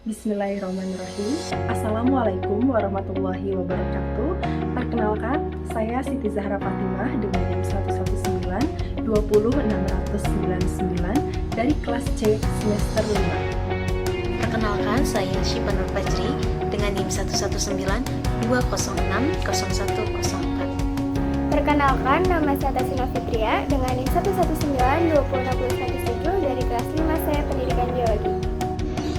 Bismillahirrahmanirrahim. Assalamualaikum warahmatullahi wabarakatuh. Perkenalkan, saya Siti Zahra Fatimah dengan NIM 119 20699 dari kelas C semester 5. Perkenalkan, saya Syifa Nur Fajri dengan NIM 119 206 0104. Perkenalkan, nama saya Tasina Fitria dengan NIM 119 20617 dari kelas 5C Pendidikan Biologi.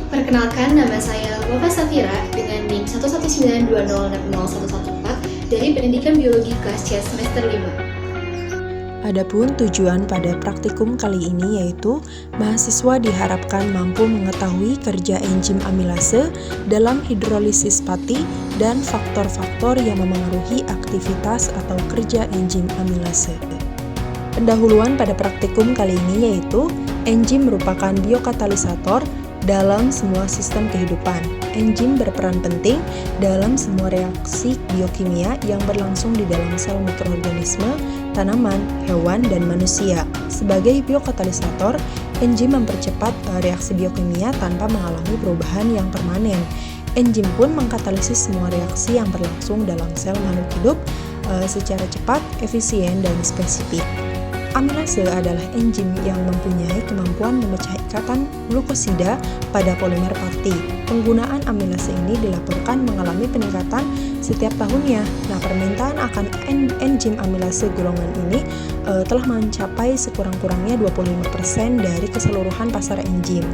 Perkenalkan, nama saya Wafa Safira dengan NIM 119 2060114 dari Pendidikan Biologi kelas C semester 5. Adapun tujuan pada praktikum kali ini yaitu mahasiswa diharapkan mampu mengetahui kerja enzim amilase dalam hidrolisis pati dan faktor-faktor yang memengaruhi aktivitas atau kerja enzim amilase. Pendahuluan pada praktikum kali ini yaitu enzim merupakan biokatalisator dalam semua sistem kehidupan. Enzim berperan penting dalam semua reaksi biokimia yang berlangsung di dalam sel mikroorganisme, tanaman, hewan, dan manusia. Sebagai biokatalisator, enzim mempercepat reaksi biokimia tanpa mengalami perubahan yang permanen. Enzim pun mengkatalisis semua reaksi yang berlangsung dalam sel makhluk hidup secara cepat, efisien, dan spesifik. Amilase adalah enzim yang mempunyai kemampuan memecah ikatan glukosida pada polimer pati. Penggunaan amilase ini dilaporkan mengalami peningkatan setiap tahunnya. Nah, permintaan akan enzim amilase golongan ini telah mencapai sekurang-kurangnya 25% dari keseluruhan pasar enzim.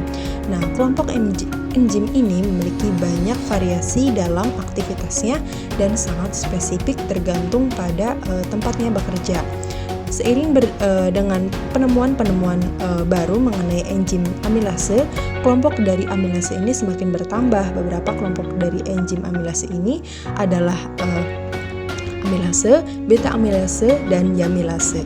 Nah, kelompok enzim ini memiliki banyak variasi dalam aktivitasnya dan sangat spesifik tergantung pada tempatnya bekerja. Seiring dengan penemuan-penemuan baru mengenai enzim amilase, kelompok dari amilase ini semakin bertambah. Beberapa kelompok dari enzim amilase ini adalah amilase, beta amilase, dan yamilase.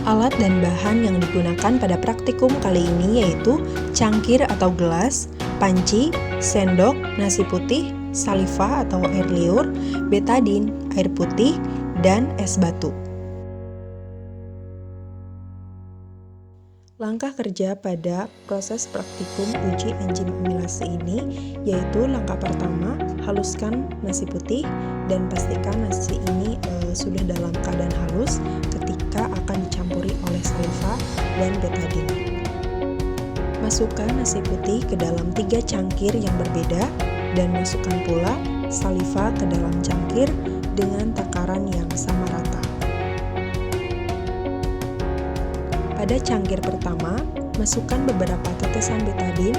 Alat dan bahan yang digunakan pada praktikum kali ini yaitu cangkir atau gelas, panci, sendok, nasi putih, saliva atau air liur, betadin, air putih, dan es batu. Langkah kerja pada proses praktikum uji enzim amilase ini yaitu langkah pertama, haluskan nasi putih dan pastikan nasi ini sudah dalam keadaan halus ketika akan dicampuri oleh saliva dan betadin. Masukkan nasi putih ke dalam 3 cangkir yang berbeda dan masukkan pula saliva ke dalam cangkir dengan takaran yang sama rata. Pada cangkir pertama, masukkan beberapa tetesan betadin,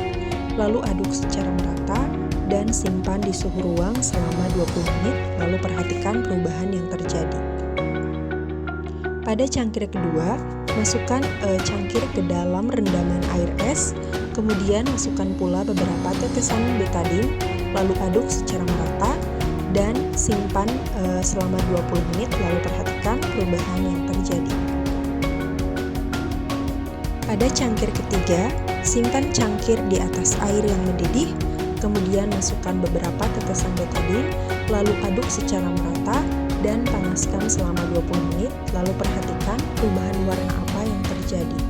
lalu aduk secara merata dan simpan di suhu ruang selama 20 menit, lalu perhatikan perubahan yang terjadi. Pada cangkir kedua, masukkan cangkir ke dalam rendaman air es, kemudian masukkan pula beberapa tetesan betadin, lalu aduk secara merata dan simpan selama 20 menit, lalu perhatikan perubahan yang terjadi. Pada cangkir ketiga, simpan cangkir di atas air yang mendidih, kemudian masukkan beberapa tetesan betadin, lalu aduk secara merata dan panaskan selama 20 menit, lalu perhatikan perubahan warna apa yang terjadi.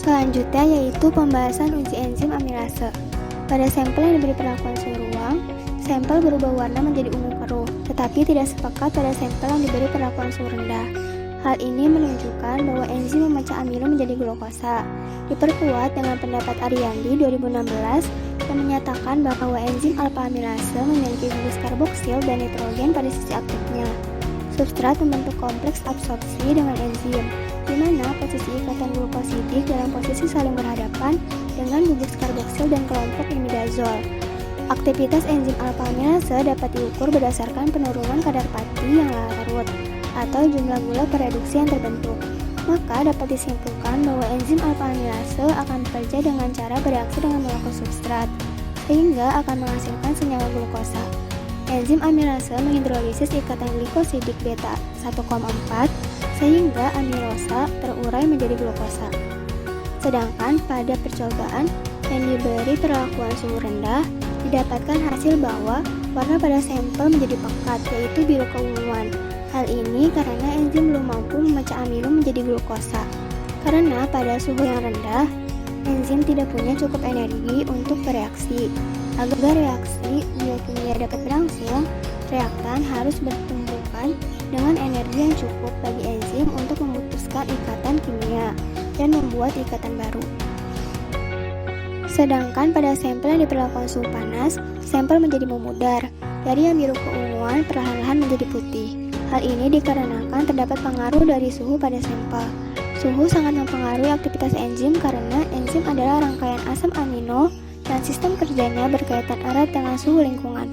Selanjutnya yaitu pembahasan uji enzim amilase. Pada sampel yang diberi perlakuan suhu ruang, sampel berubah warna menjadi ungu keruh, tetapi tidak sepekat pada sampel yang diberi perlakuan suhu rendah. Hal ini menunjukkan bahwa enzim memecah amilum menjadi glukosa. Diperkuat dengan pendapat Ariandi 2016 yang menyatakan bahwa enzim alpha amilase memiliki gugus karboksil dan nitrogen pada sisi aktifnya. Substrat membentuk kompleks absorpsi dengan enzim, di mana posisi ikatan glukosidik dalam posisi saling berhadapan dengan gugus karboksil dan kelompok imidazol. Aktivitas enzim alpha amilase dapat diukur berdasarkan penurunan kadar pati yang larut atau jumlah gula per reduksi yang terbentuk. Maka dapat disimpulkan bahwa enzim alpha amilase akan bekerja dengan cara bereaksi dengan molekul substrat, sehingga akan menghasilkan senyawa glukosa. Enzim amilase menghidrolisis ikatan glikosidik beta 1,4 sehingga amilosa terurai menjadi glukosa. Sedangkan pada percobaan yang diberi perlakuan suhu rendah, didapatkan hasil bahwa warna pada sampel menjadi pekat, yaitu biru keunguan. Hal ini karena enzim belum mampu memecah amilum menjadi glukosa. Karena pada suhu yang rendah, enzim tidak punya cukup energi untuk bereaksi. Agar reaksi biokimia dapat berlangsung, reaktan harus bertumbukan dengan energi yang cukup bagi enzim untuk memutuskan ikatan kimia dan membuat ikatan baru. Sedangkan pada sampel yang diperlakukan suhu panas, sampel menjadi memudar, dari yang biru keunguan perlahan-lahan menjadi putih. Hal ini dikarenakan terdapat pengaruh dari suhu pada sampel. Suhu sangat mempengaruhi aktivitas enzim karena enzim adalah rangkaian asam amino dan sistem kerjanya berkaitan erat dengan suhu lingkungan.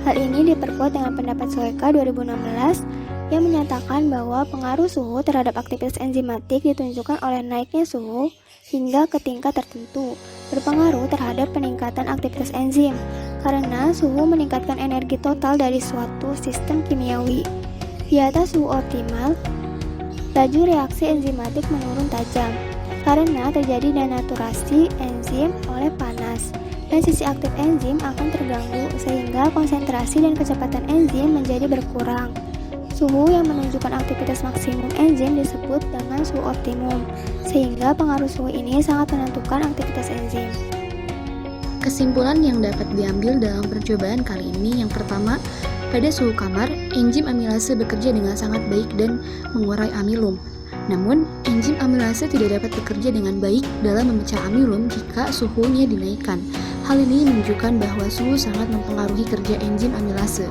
Hal ini diperkuat dengan pendapat Soeka 2016 yang menyatakan bahwa pengaruh suhu terhadap aktivitas enzimatik ditunjukkan oleh naiknya suhu hingga ke tingkat tertentu, berpengaruh terhadap peningkatan aktivitas enzim, karena suhu meningkatkan energi total dari suatu sistem kimiawi. Di atas suhu optimal, laju reaksi enzimatik menurun tajam, karena terjadi denaturasi enzim oleh panas, dan sisi aktif enzim akan terganggu sehingga konsentrasi dan kecepatan enzim menjadi berkurang. Suhu yang menunjukkan aktivitas maksimum enzim disebut dengan suhu optimum, sehingga pengaruh suhu ini sangat menentukan aktivitas enzim. Kesimpulan yang dapat diambil dalam percobaan kali ini yang pertama, pada suhu kamar, enzim amilase bekerja dengan sangat baik dan mengurai amilum. Namun, enzim amilase tidak dapat bekerja dengan baik dalam memecah amilum jika suhunya dinaikkan. Hal ini menunjukkan bahwa suhu sangat mempengaruhi kerja enzim amilase.